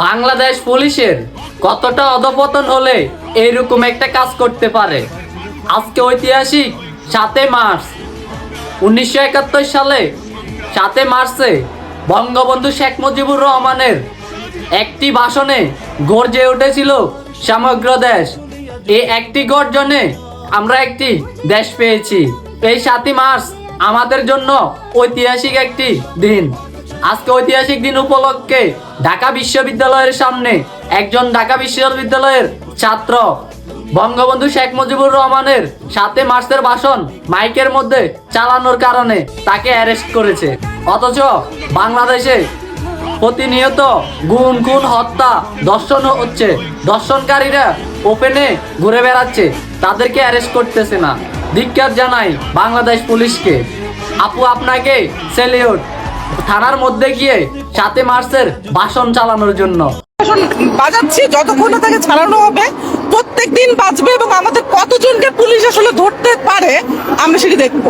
বাংলাদেশ পুলিশের কতটা অধপতন হলে এইরকম একটা কাজ করতে পারে। আজকে ঐতিহাসিক ৭ মার্চ ১৯৭১ সালে ৭ মার্চে বঙ্গবন্ধু শেখ মুজিবুর রহমানের একটি ভাষণে গর্জে উঠেছিল সমগ্র দেশ। এই একটি গর্জনে আমরা একটি দেশ পেয়েছি। এই ৭ মার্চ আমাদের জন্য ঐতিহাসিক একটি দিন। আজকে ঐতিহাসিক দিন উপলক্ষে ঢাকা বিশ্ববিদ্যালয়ের সামনে একজন ঢাকা বিশ্ববিদ্যালয়ের ছাত্র বঙ্গবন্ধু শেখ মুজিবুর রহমানের ৭ মার্চের ভাষণ মাইকের মধ্যে চালানোর কারণে তাকে অ্যারেস্ট করেছে। অথচ বাংলাদেশে প্রতিনিয়ত গুম খুন হত্যা দর্শন হচ্ছে, দর্শনকারীরা ওপেনে ঘুরে বেড়াচ্ছে, তাদেরকে অ্যারেস্ট করতেছে না। ধিক্কার জানাই বাংলাদেশ পুলিশকে। আপু, আপনাকে স্যালিউট থানার মধ্যে গিয়ে ৭ মার্চের ভাষণ চালানোর জন্য। বাজাচ্ছি, যতক্ষণ না তাকে ছাড়ানো হবে প্রত্যেক দিন বাঁচবে এবং আমাদের কতজনকে পুলিশ আসলে ধরতে পারে আমরা সেটি দেখবো।